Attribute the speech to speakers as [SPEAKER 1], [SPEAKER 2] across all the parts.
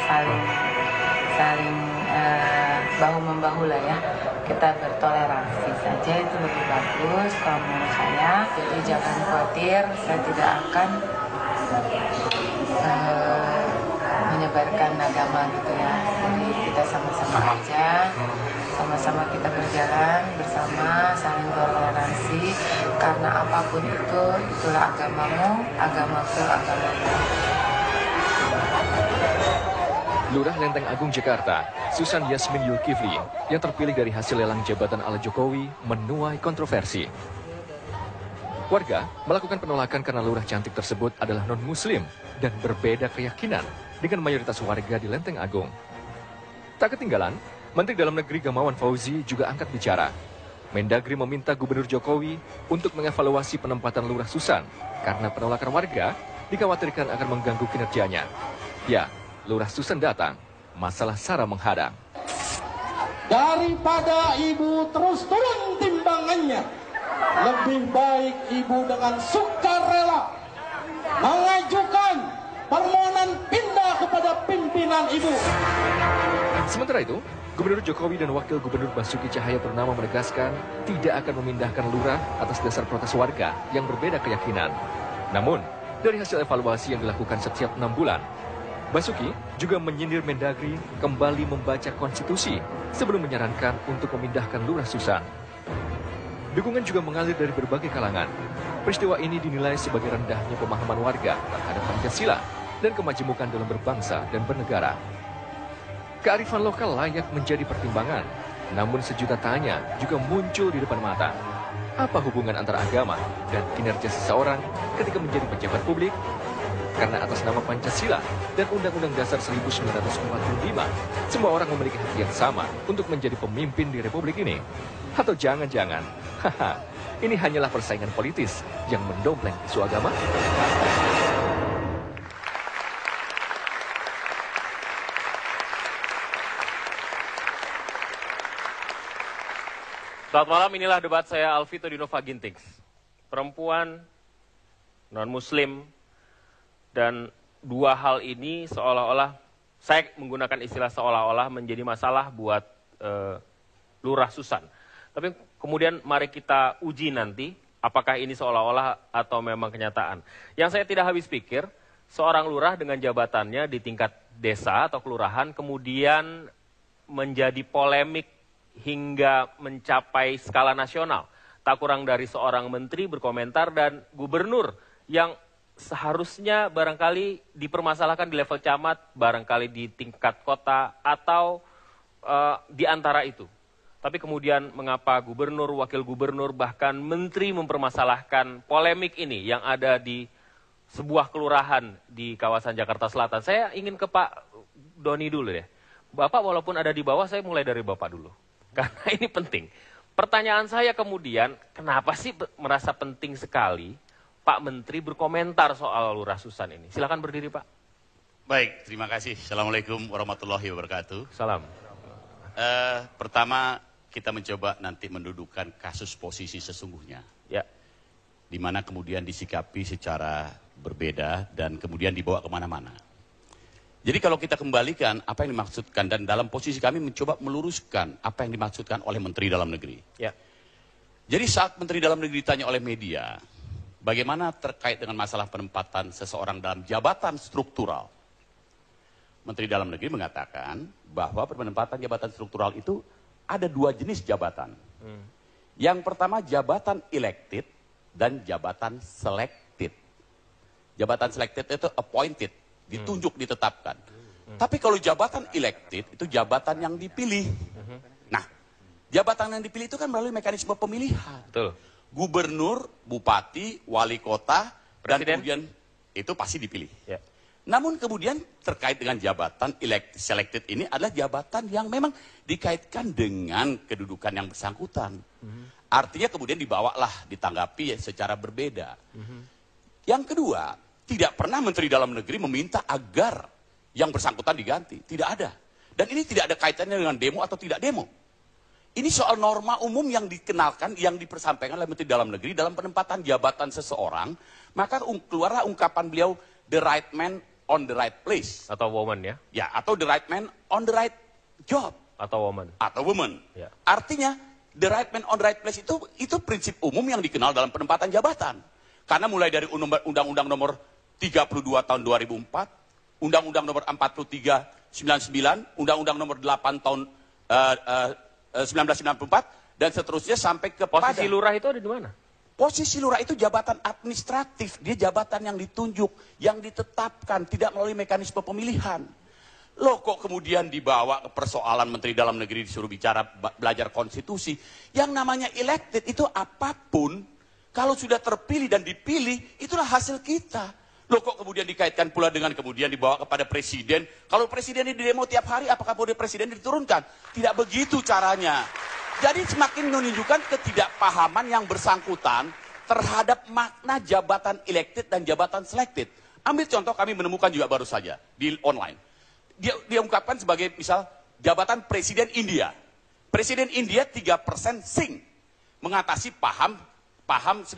[SPEAKER 1] saling saling bahu membahu lah ya, kita bertoleransi saja itu lebih bagus kalau menurut saya. Jadi jangan khawatir, saya tidak akan menyebarkan agama gitu ya. Jadi kita sama-sama aja, sama-sama kita berjalan bersama, saling bertoleransi, karena apapun itu, itulah agamamu, agamaku, agamaku.
[SPEAKER 2] Lurah Lenteng Agung Jakarta, Susan Yasmin Yulkifli, yang terpilih dari hasil lelang jabatan ala Jokowi, menuai kontroversi. Warga melakukan penolakan karena lurah cantik tersebut adalah non-muslim dan berbeda keyakinan dengan mayoritas warga di Lenteng Agung. Tak ketinggalan, Menteri Dalam Negeri Gamawan Fauzi juga angkat bicara. Mendagri meminta Gubernur Jokowi untuk mengevaluasi penempatan lurah Susan karena penolakan warga dikhawatirkan akan mengganggu kinerjanya. Ya, Lurah Susan datang, masalah SARA menghadang.
[SPEAKER 3] Daripada ibu terus turun timbangannya, lebih baik ibu dengan sukarela mengajukan permohonan pindah kepada pimpinan ibu.
[SPEAKER 2] Sementara itu, Gubernur Jokowi dan Wakil Gubernur Basuki Cahayapurnama menegaskan tidak akan memindahkan lurah atas dasar protes warga yang berbeda keyakinan. Namun, dari hasil evaluasi yang dilakukan setiap 6 bulan, Basuki juga menyindir Mendagri kembali membaca konstitusi sebelum menyarankan untuk memindahkan lurah Susan. Dukungan juga mengalir dari berbagai kalangan. Peristiwa ini dinilai sebagai rendahnya pemahaman warga terhadap Pancasila dan kemajemukan dalam berbangsa dan bernegara. Kearifan lokal layak menjadi pertimbangan, namun sejuta tanya juga muncul di depan mata. Apa hubungan antara agama dan kinerja seseorang ketika menjadi pejabat publik? Karena atas nama Pancasila dan Undang-Undang Dasar 1945, semua orang memiliki hak yang sama untuk menjadi pemimpin di Republik ini. Atau jangan-jangan, ini hanyalah persaingan politis yang mendompleng isu agama?
[SPEAKER 4] Selamat malam, inilah debat saya Alvito Dinova Gintings. Perempuan, non-muslim, dan dua hal ini seolah-olah, saya menggunakan istilah seolah-olah menjadi masalah buat Lurah Susan. Tapi kemudian mari kita uji nanti, apakah ini seolah-olah atau memang kenyataan. Yang saya tidak habis pikir, seorang lurah dengan jabatannya di tingkat desa atau kelurahan, kemudian menjadi polemik hingga mencapai skala nasional. Tak kurang dari seorang menteri berkomentar dan gubernur yang seharusnya barangkali dipermasalahkan di level camat, barangkali di tingkat kota, atau di antara itu. Tapi kemudian mengapa gubernur, wakil gubernur, bahkan menteri mempermasalahkan polemik ini yang ada di sebuah kelurahan di kawasan Jakarta Selatan. Saya ingin ke Pak Doni dulu deh. Bapak walaupun ada di bawah, saya mulai dari Bapak dulu. Karena ini penting. Pertanyaan saya kemudian, kenapa sih merasa penting sekali Pak Menteri berkomentar soal Lurah Susan ini? Silakan berdiri, Pak.
[SPEAKER 5] Baik, terima kasih. Assalamualaikum warahmatullahi wabarakatuh.
[SPEAKER 4] Salam.
[SPEAKER 5] Pertama, kita mencoba nanti mendudukan kasus posisi sesungguhnya.
[SPEAKER 4] Ya.
[SPEAKER 5] Di mana kemudian disikapi secara berbeda dan kemudian dibawa kemana-mana. Jadi kalau kita kembalikan apa yang dimaksudkan, dan dalam posisi kami mencoba meluruskan apa yang dimaksudkan oleh Menteri Dalam Negeri.
[SPEAKER 4] Ya.
[SPEAKER 5] Jadi saat Menteri Dalam Negeri ditanya oleh media, bagaimana terkait dengan masalah penempatan seseorang dalam jabatan struktural? Menteri Dalam Negeri mengatakan bahwa penempatan jabatan struktural itu ada dua jenis jabatan. Yang pertama jabatan elected dan jabatan selected. Jabatan selected itu appointed, ditunjuk, ditetapkan. Tapi kalau jabatan elected itu jabatan yang dipilih. Nah, jabatan yang dipilih itu kan melalui mekanisme pemilihan.
[SPEAKER 4] Betul.
[SPEAKER 5] Gubernur, bupati, wali kota, dan
[SPEAKER 4] Presiden.
[SPEAKER 5] kemudian itu pasti dipilih.
[SPEAKER 4] Ya.
[SPEAKER 5] Namun kemudian terkait dengan jabatan selected ini adalah jabatan yang memang dikaitkan dengan kedudukan yang bersangkutan. Artinya kemudian dibawalah, ditanggapi secara berbeda. Yang kedua, tidak pernah Menteri Dalam Negeri meminta agar yang bersangkutan diganti. Tidak ada. Dan ini tidak ada kaitannya dengan demo atau tidak demo. Ini soal norma umum yang dikenalkan, yang dipersampaikan oleh Menteri Dalam Negeri dalam penempatan jabatan seseorang, maka keluarlah ungkapan beliau, the right man on the right place.
[SPEAKER 4] Atau woman ya?
[SPEAKER 5] Ya, atau the right man on the right job.
[SPEAKER 4] Atau woman.
[SPEAKER 5] Atau woman.
[SPEAKER 4] Ya.
[SPEAKER 5] Artinya, the right man on the right place itu prinsip umum yang dikenal dalam penempatan jabatan. Karena mulai dari Undang-Undang nomor 32 tahun 2004, Undang-Undang nomor 43 99, Undang-Undang nomor 8 tahun 1994, dan seterusnya sampai kepada...
[SPEAKER 4] Posisi lurah itu ada di mana?
[SPEAKER 5] Posisi lurah itu jabatan administratif, dia jabatan yang ditunjuk, yang ditetapkan, tidak melalui mekanisme pemilihan. Loh kok kemudian dibawa ke persoalan Menteri Dalam Negeri disuruh bicara belajar konstitusi. Yang namanya elected itu apapun, kalau sudah terpilih dan dipilih, itulah hasil kita. Loh kok kemudian dikaitkan pula dengan kemudian dibawa kepada presiden. Kalau presiden ini demo tiap hari, apakah boleh presiden diturunkan? Tidak begitu caranya. Jadi semakin menunjukkan ketidakpahaman yang bersangkutan terhadap makna jabatan elected dan jabatan selected. Ambil contoh kami menemukan juga baru saja di online. Dia ungkapkan sebagai misal jabatan Presiden India. Presiden India 3% Singh, mengatasi paham 96%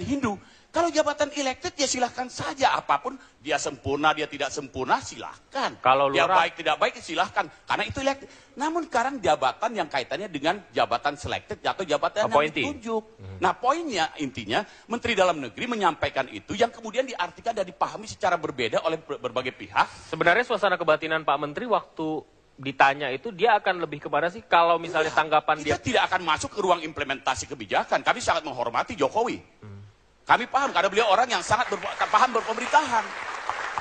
[SPEAKER 5] Hindu. Kalau jabatan elected ya silahkan saja, apapun dia sempurna, dia tidak sempurna silahkan.
[SPEAKER 4] Kalau
[SPEAKER 5] dia
[SPEAKER 4] lurah,
[SPEAKER 5] baik tidak baik silahkan, karena itu elected. Namun sekarang jabatan yang kaitannya dengan jabatan selected atau jabatan yang ditunjuk. Nah poinnya intinya Menteri Dalam Negeri menyampaikan itu yang kemudian diartikan dan dipahami secara berbeda oleh berbagai pihak.
[SPEAKER 4] Sebenarnya suasana kebatinan Pak Menteri waktu ditanya itu dia akan lebih kepada sih kalau misalnya tanggapan
[SPEAKER 5] kita
[SPEAKER 4] dia
[SPEAKER 5] tidak akan masuk ke ruang implementasi kebijakan. Kami sangat menghormati Jokowi. Kami paham karena beliau orang yang sangat paham berpemerintahan.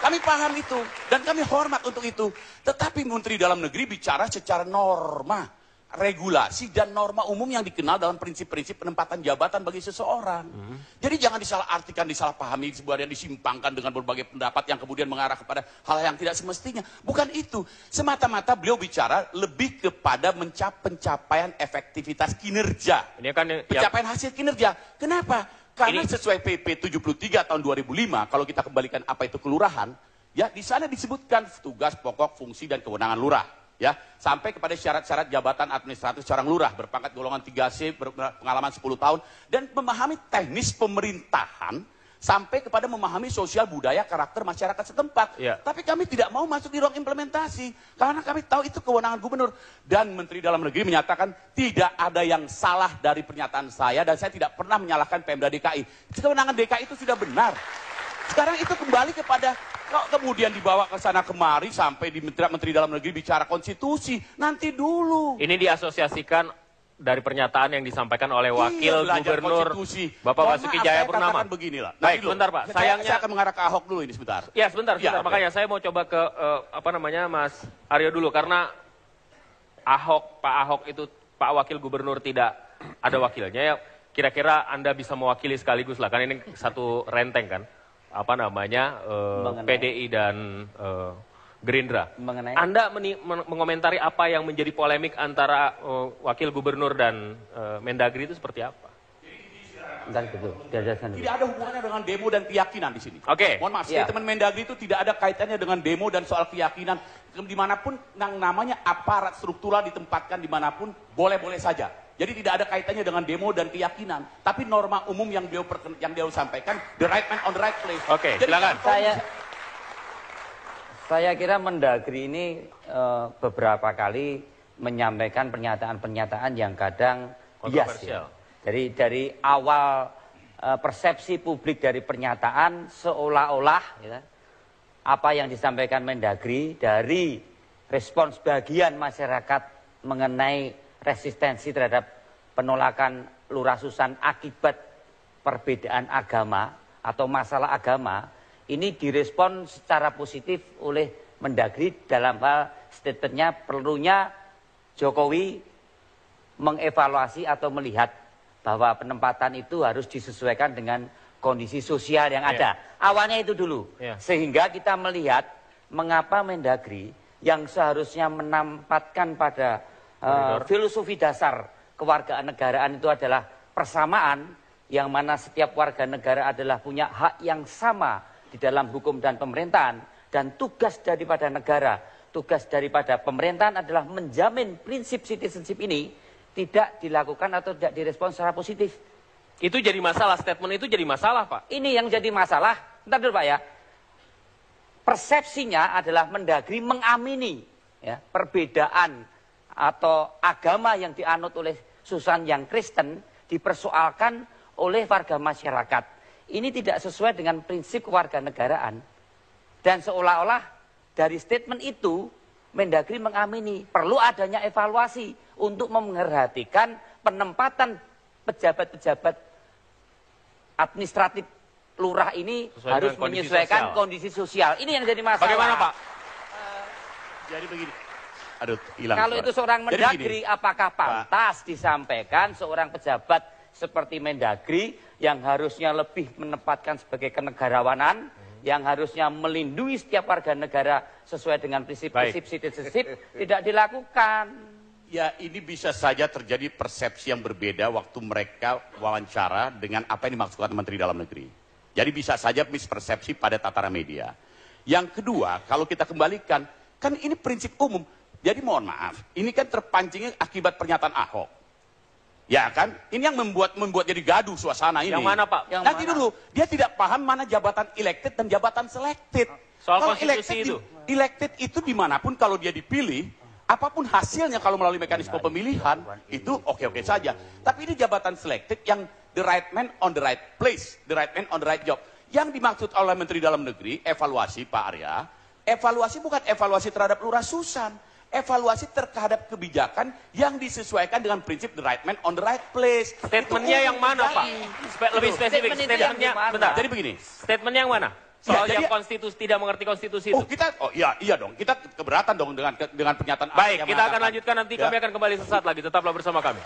[SPEAKER 5] Kami paham itu dan kami hormat untuk itu. Tetapi Menteri Dalam Negeri bicara secara norma, regulasi dan norma umum yang dikenal dalam prinsip-prinsip penempatan jabatan bagi seseorang. Jadi jangan disalahartikan, disalahpahami, sebuah yang disimpangkan dengan berbagai pendapat yang kemudian mengarah kepada hal yang tidak semestinya. Bukan itu. Semata-mata beliau bicara lebih kepada pencapaian efektivitas kinerja.
[SPEAKER 4] ini kan
[SPEAKER 5] Pencapaian hasil kinerja. Kenapa? Karena sesuai PP 73 tahun 2005, kalau kita kembalikan apa itu kelurahan, ya di sana disebutkan tugas pokok, fungsi dan kewenangan lurah, ya sampai kepada syarat-syarat jabatan administratif seorang lurah berpangkat golongan 3C, berpengalaman 10 tahun dan memahami teknis pemerintahan sampai kepada memahami sosial budaya karakter masyarakat setempat.
[SPEAKER 4] Ya.
[SPEAKER 5] Tapi kami tidak mau masuk di ruang implementasi karena kami tahu itu kewenangan gubernur dan Menteri Dalam Negeri menyatakan tidak ada yang salah dari pernyataan saya dan saya tidak pernah menyalahkan Pemda DKI. Kewenangan DKI itu sudah benar. Sekarang itu kembali kepada kalau kemudian dibawa ke sana kemari sampai di Menteri Dalam Negeri bicara konstitusi, nanti dulu.
[SPEAKER 4] ini diasosiasikan dari pernyataan yang disampaikan oleh Wakil Gubernur Bapak Basuki Cahayapurnama.
[SPEAKER 5] Beginilah.
[SPEAKER 4] Baik, sebentar Pak. Sayangnya
[SPEAKER 5] saya akan mengarah ke Ahok dulu ini sebentar.
[SPEAKER 4] Ya sebentar.
[SPEAKER 5] Ya,
[SPEAKER 4] Makanya saya mau coba ke Mas Aryo dulu karena Pak Ahok itu Pak Wakil Gubernur tidak ada wakilnya ya. Kira-kira Anda bisa mewakili sekaligus lah kan ini satu renteng kan. PDI dan Gerindra. Anda mengomentari apa yang menjadi polemik antara Wakil Gubernur dan Mendagri itu seperti apa?
[SPEAKER 5] Tidak ada hubungannya dengan demo dan keyakinan di sini.
[SPEAKER 4] Oke.
[SPEAKER 5] Mohon maaf, statement Mendagri itu tidak ada kaitannya dengan demo dan soal keyakinan. Dimanapun yang namanya aparat struktural ditempatkan dimanapun, boleh-boleh saja. Jadi tidak ada kaitannya dengan demo dan keyakinan. Tapi norma umum yang beliau sampaikan, the right man on the right place.
[SPEAKER 4] Oke, silakan.
[SPEAKER 6] Saya kira Mendagri ini beberapa kali menyampaikan pernyataan-pernyataan yang kadang bias ya. Dari awal persepsi publik dari pernyataan seolah-olah ya, apa yang disampaikan Mendagri dari respons bagian masyarakat mengenai resistensi terhadap penolakan Lurah Susan akibat perbedaan agama atau masalah agama, ini direspon secara positif oleh Mendagri dalam hal statementnya perlunya Jokowi mengevaluasi atau melihat bahwa penempatan itu harus disesuaikan dengan kondisi sosial yang ada. Awalnya itu dulu. Sehingga kita melihat mengapa Mendagri yang seharusnya menempatkan pada filosofi dasar kewarganegaraan itu adalah persamaan, yang mana setiap warga negara adalah punya hak yang sama di dalam hukum dan pemerintahan, dan tugas daripada negara, tugas daripada pemerintahan adalah menjamin prinsip citizenship ini tidak dilakukan atau tidak direspon secara positif.
[SPEAKER 4] Itu jadi masalah, statement itu jadi masalah Pak.
[SPEAKER 6] Ini yang jadi masalah. Bentar dulu Pak ya. persepsinya adalah Mendagri mengamini ya, perbedaan atau agama yang dianut oleh Susan yang Kristen dipersoalkan oleh warga masyarakat. Ini tidak sesuai dengan prinsip kewarganegaraan. Dan seolah-olah dari statement itu Mendagri mengamini perlu adanya evaluasi untuk memperhatikan penempatan pejabat-pejabat administratif lurah ini
[SPEAKER 4] sesuai
[SPEAKER 6] harus menyesuaikan kondisi sosial. Ini yang jadi masalah.
[SPEAKER 4] Bagaimana Pak?
[SPEAKER 5] Jadi begini. Aduh, hilang.
[SPEAKER 6] Kalau
[SPEAKER 5] suara.
[SPEAKER 6] itu seorang
[SPEAKER 5] Jadi
[SPEAKER 6] Mendagri,
[SPEAKER 5] begini,
[SPEAKER 6] apakah pantas disampaikan seorang pejabat seperti Mendagri yang harusnya lebih menempatkan sebagai kenegarawanan, yang harusnya melindungi setiap warga negara sesuai dengan prinsip-prinsip citizenship, tidak dilakukan.
[SPEAKER 5] Ya, ini bisa saja terjadi persepsi yang berbeda waktu mereka wawancara dengan apa yang dimaksudkan Menteri Dalam Negeri. Jadi bisa saja mispersepsi pada tataran media. Yang kedua, kalau kita kembalikan, kan ini prinsip umum. Jadi mohon maaf, ini kan terpancingnya akibat pernyataan Ahok. Ya kan? Ini yang membuat jadi gaduh suasana ini.
[SPEAKER 4] Yang mana Pak? Yang
[SPEAKER 5] Nanti dulu, dia tidak paham mana jabatan elected dan jabatan selected.
[SPEAKER 4] Soal
[SPEAKER 5] Kalau
[SPEAKER 4] konstitusi itu.
[SPEAKER 5] Elected itu dimanapun kalau dia dipilih, apapun hasilnya kalau melalui mekanisme pemilihan, itu oke-oke saja. Tapi ini jabatan selected yang the right man on the right place, the right man on the right job. Yang dimaksud oleh Menteri Dalam Negeri, evaluasi Pak Arya, evaluasi bukan evaluasi terhadap Lurah Susan, evaluasi terhadap kebijakan yang disesuaikan dengan prinsip the right man on the right place.
[SPEAKER 4] Statementnya yang mana Pak? Lebih spesifik, statementnya, bentar.
[SPEAKER 5] Jadi begini.
[SPEAKER 4] Statementnya yang mana? Soal
[SPEAKER 5] Ya,
[SPEAKER 4] yang konstitusi, tidak mengerti konstitusi itu.
[SPEAKER 5] Iya dong, kita keberatan dong dengan pernyataan.
[SPEAKER 4] Baik,
[SPEAKER 5] yang
[SPEAKER 4] kita akan
[SPEAKER 5] mengatakan.
[SPEAKER 4] lanjutkan nanti,
[SPEAKER 5] Ya.
[SPEAKER 4] kami akan kembali sesaat lagi, tetaplah bersama kami.